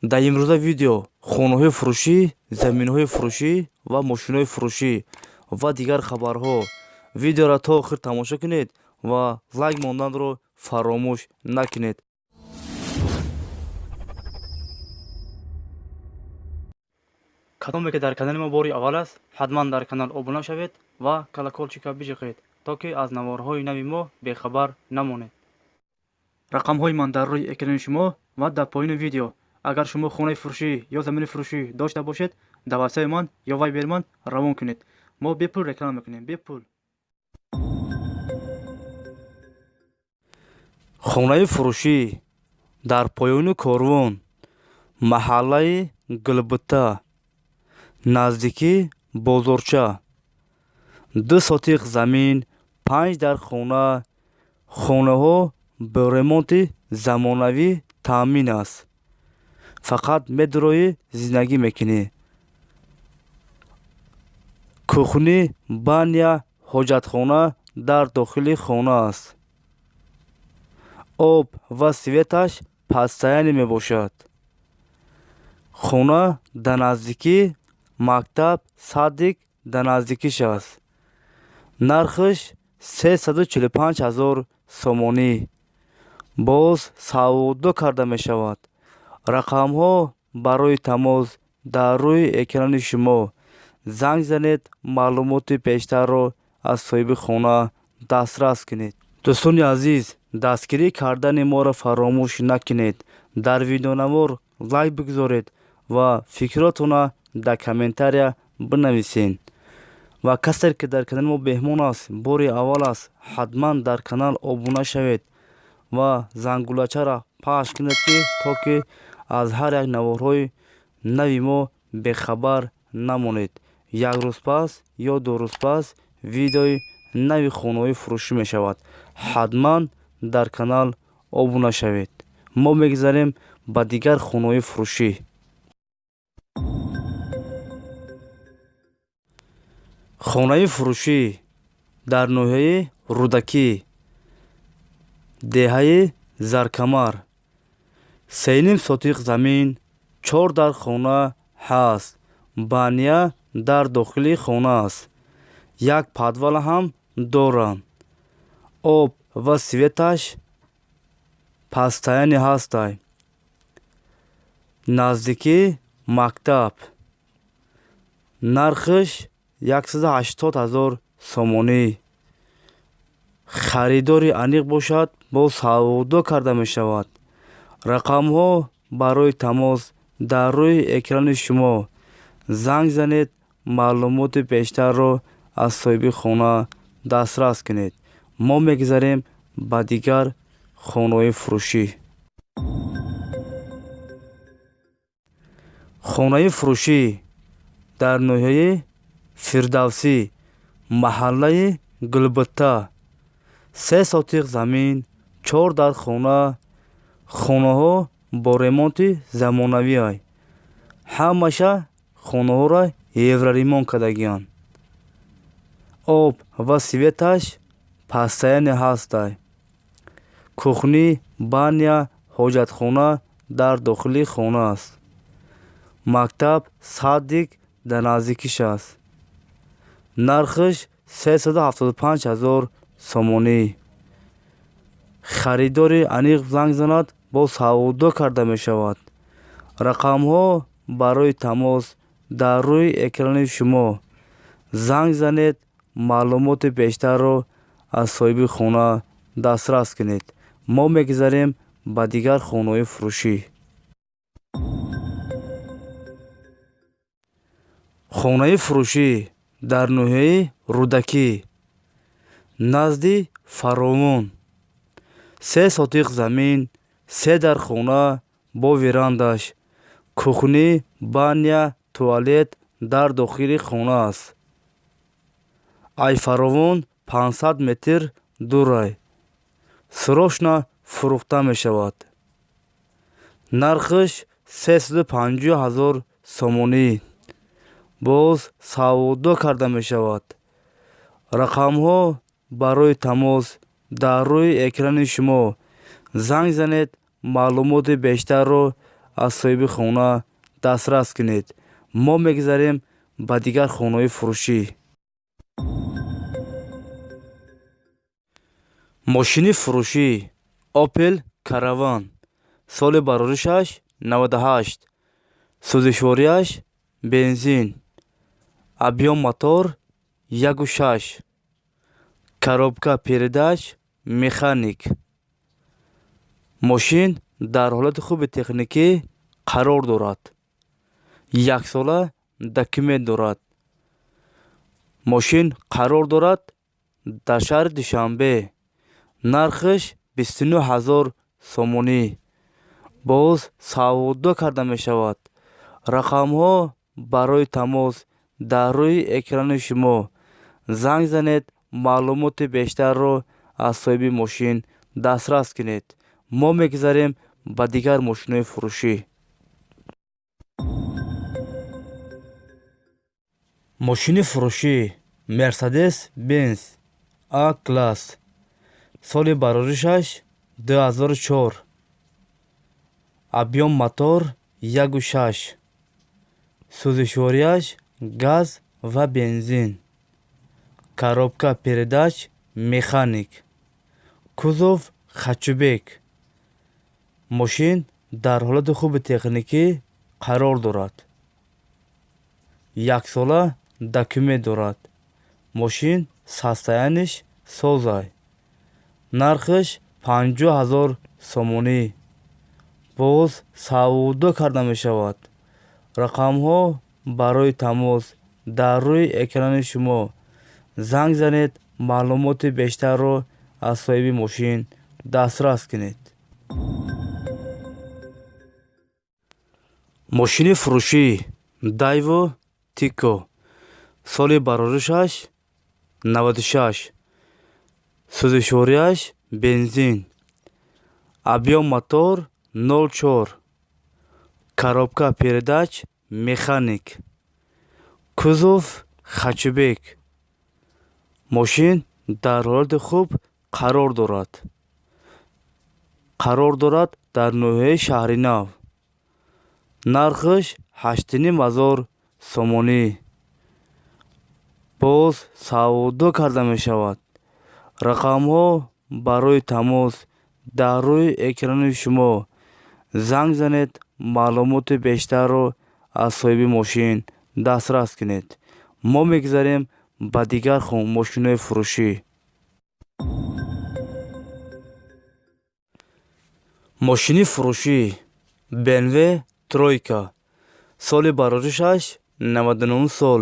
дар имрӯза видео хонаҳои фурӯшӣ, заминҳои фурӯшӣ ва мошинҳои фурӯшӣ ва дигар хабарҳо. Видеоро то охир тамошо кунед ва лайк монданро фаромӯш накунед. кадоме ки дар канали мо бори аввал аст, ҳатман дар канал обуна шавед ва колоколчика бижиқед, то ки аз наворҳои нави мо бехабар намонед. рақамҳои ман дар рӯи экрани шумо ва дар поини видео. агар шумо хонаи фурӯшӣ ё замини фурӯшӣ дошта бошед, дар ватсаби ман ё вайбери ман равон кунед. мо бепул реклама мекунем, бепул. хонаи фурӯшӣ дар поёни корвон, маҳаллаи Гулбутта, наздики бозорча. 2 сотиқ замин, 5 дар хона. хонаҳо бо ремонти замонавӣ таъмин аст. фақат медурои зиндагӣ мекунӣ. кухни, баня, ҳоҷатхона дар дохили хона аст. об ва светаш постоянӣ мебошад. хона дар наздики мактаб, садик дар наздикиш аст. нархиш 345 000 сомонӣ. боз саводо карда мешавад. рақамҳо барои тамос дар рӯи экрани шумо. занг занед, маълумоти бештарро аз соҳиби хона дастрас кунед. дӯстони азиз, дастгирӣ кардани моро фаромӯш накунед. дар видеонавор лайк бигузоред ва фикротонро дар комментария бинависед. ва касе ки дар канали мо меҳмон аст, бори аввал аст, ҳатман дар канал обуна шавед ва зангулачаро пахш кунед, то ки аз ҳар як наворҳои нави мо бехабар намонед. як рӯз пас ё 2 рӯз пас видеои нави хонаҳои фурӯшӣ мешавад. ҳатман дар канал обуна шавед. мо мегузарем ба дигар хонаҳои фурӯшӣ. хонаи фурӯшӣ дар ноҳияи Рӯдакӣ, деҳаи Заркамар. 3.5 сотиқ замин, 4 дар хона ҳаст. баня дар дохили хона аст. як подвал ҳам доранд. об ва светаш постоянӣ ҳастай. наздики мактаб. нархиш 180 000 сомонӣ. харидори аниқ бошад, боз саводо карда мешавад. рақамҳо барои тамос дар рӯи экрани шумо. занг занед, маълумоти бештарро аз соҳиби хона дастрас кунед. мо мегузарем ба дигар хонаҳои фурӯшӣ. хонаи фурӯшӣ дар ноҳияи Фирдавсӣ, маҳаллаи Гулбутта. 3 сотиқ замин, 4 дар хона. хонаҳо бо ремонти замонавӣ. ҳамаша хонаҳоро евроремонт кардагианд. об ва светаш постоянӣ ҳастай. кухни, баня, ҳоҷатхона дар дохили хона аст. мактаб, садик дар наздикиш аст. нархиш 375 000 сомонӣ. харидори аниқ занг занад, боз саводо карда мешавад. рақамҳо барои тамос дар рӯи экрани шумо. занг занед, маълумоти бештарро аз соҳиби хона дастрас кунед. мо мегузарем ба дигар хонаҳои фурӯшӣ. хонаи фурӯшӣ дар ноҳияи Рӯдакӣ, назди Фаровон. 3 сотиқ замин, 3 дар хона бо верандаш. кухни, баня, туалет дар дохили хона аст. айфаровон 500 метр дурай. срочно фурӯхта мешавад. нархиш 350 000 сомонӣ. боз саводо карда мешавад. рақамҳо барои тамос дар рӯи экрани шумо. занг занед, маълумоти бештарро аз соҳиби хона дастрас кунед. мо мегузарем ба дигар хонаҳои фурӯшӣ. мошини фурӯшӣ Opel Caravan. соли бароришаш 98. сӯзишворияш бензин. объём мотор 1.6. коробка передач механик. мошин дар ҳолати хуби техникӣ қарор дорад. 1 сола документ дорад. мошин қарор дорад дар шаҳри Душанбе. нархаш 29000 сомонӣ. боз саводо карда мешавад. рақамҳо барои тамос дар рӯи экрани шумо. занг занед, маълумоти бештарро аз соҳиби мошин дастрас кунед. мо мегузарем ба дигар мошинҳои фурӯшӣ. мошини фурӯшӣ Mercedes Benz A-класс. соли бароришаш 2004. объём мотор 1.6. сӯзишворияш газ ва бензин. коробка передач механик. кузов хачӯбек. мошин дар ҳолати хуби техникӣ қарор дорад. 1 сола документ дорад. мошин состояниш созай. нархаш 50000 сомонӣ. боз саводо карда мешавад. рақамҳо барои тамос дар рӯи экрани шумо. занг занед, маълумоти бештарро аз соҳиби мошин дастрас кунед. мошини фурӯшӣ Daewoo Tico. соли бароришаш 96. сӯзишворияш бензин. объём мотор 0.4. коробка передач механик. кузов хачӯбек. мошин дар ҳолати хуб қарор дорад. қарор дорад дар ноҳияи Шаҳринав. нархаш 8500 сомонӣ. боз саводо карда мешавад. рақамҳо барои тамос дар рӯи экрани шумо. занг занед, маълумоти бештарро аз соҳиби мошин дастрас кунед. мо мегузарем ба дигар мошинҳои фурӯшӣ. мошини фурӯшӣ BMW Тройка. соли бароришаш 99 сол.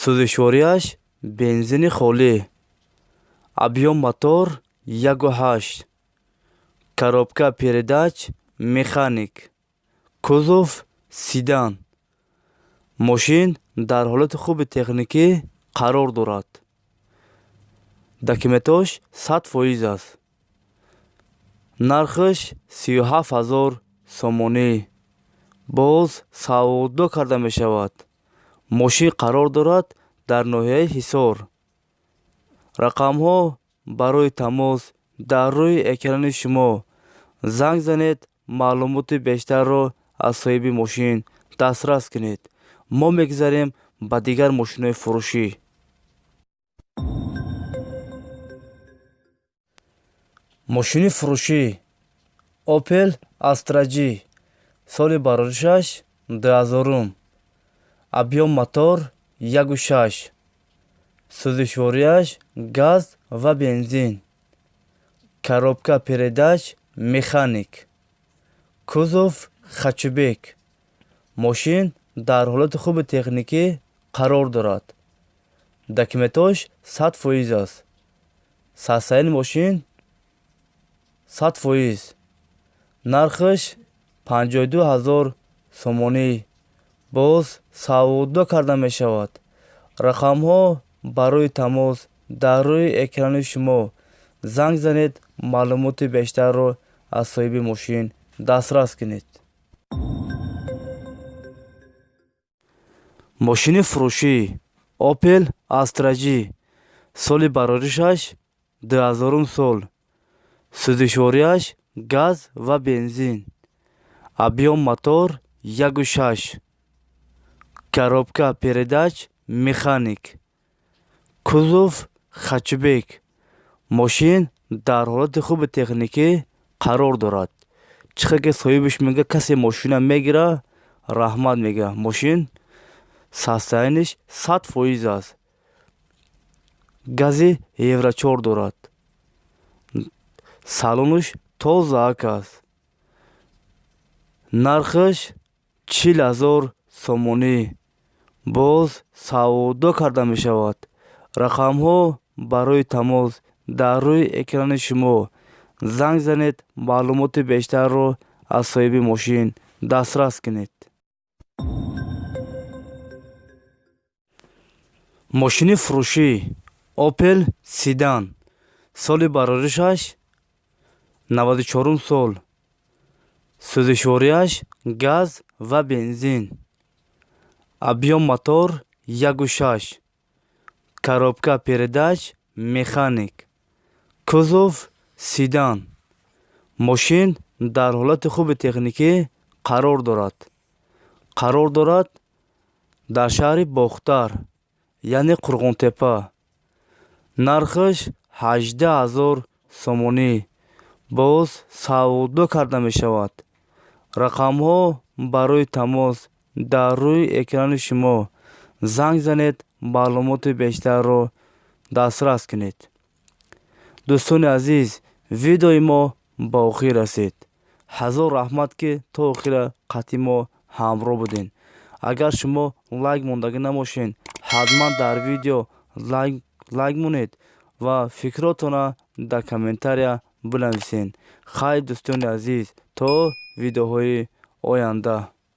сӯзишворияш бензини холӣ. объём мотор 1.8. коробка передач механик. кузов седан. мошин дар ҳолати хуби техникӣ қарор дорад. документош 100% аст. нархаш 37000 сомонӣ. боз саводо карда мешавад. мошин қарор дорад дар ноҳияи Ҳисор. рақамҳо барои тамос дар рӯи экрани шумо. занг занед, маълумоти бештарро аз соҳиби мошин дастрас кунед. мо мегузарем ба дигар мошинҳои фурӯшӣ. мошини фурӯшӣ Opel Astra G. соли бароришаш 2000. объём мотор 1.6. сӯзишворияш газ ва бензин. коробка передач механик. кузов хачӯбек. мошин дар ҳолати хуби техникӣ қарор дорад. документош 100% аст. состоянии мошин 100%. нархаш 52000 сомонӣ. боз саводо карда мешавад. рақамҳо барои тамос дар рӯи экрани шумо. занг занед, маълумоти бештарро аз соҳиби мошин дастрас кунед. мошини фурӯшӣ Opel Astra G. соли бароришаш 2000 сол. сӯзишворияш газ ва бензин. объем мотор 1.6, коробка передач механик, кузов хачбек. мошин дар ҳолати хуби техникӣ қарор дорад. чихе ки соҳибаш мега касе мошина мегира, раҳмат мега. мошин состояниш 100% аст. гази евро 4 дорад. салониш тозаак аст. нархаш 40,000 сомонӣ. боз савдо карда мешавад. рақамҳо барои тамос дар рӯи экрани шумо. занг занед, маълумоти бештарро аз соҳиби мошин дастрас кунед. мошини фурӯшӣ Opel Sedan. соли бароришаш 94 сол. сӯзишворияш газ ва бензин. объем мотор 1.6, коробка передач механик, кузов Sedan. мошин дар ҳолати хуби техникӣ қарор дорад дар шаҳри бохтар, яъне Қурғонтепа. нархаш 18,000 сомонӣ. боз савдо карда мешавад. рақамҳо барои тамос дар рӯи экрани шумо. занг занед, маълумоти бештарро дастрас кунед. дӯстони азиз, видеои мо ба охир расид. ҳазор раҳмат ки то охира қатъи мо ҳамроҳ будед. агар шумо лайк мондагӣ намошед, ҳатман дар видео лайк монед ва фикротона дар комментария бинависед. хайр дӯстони азиз, то видеоҳои оянда.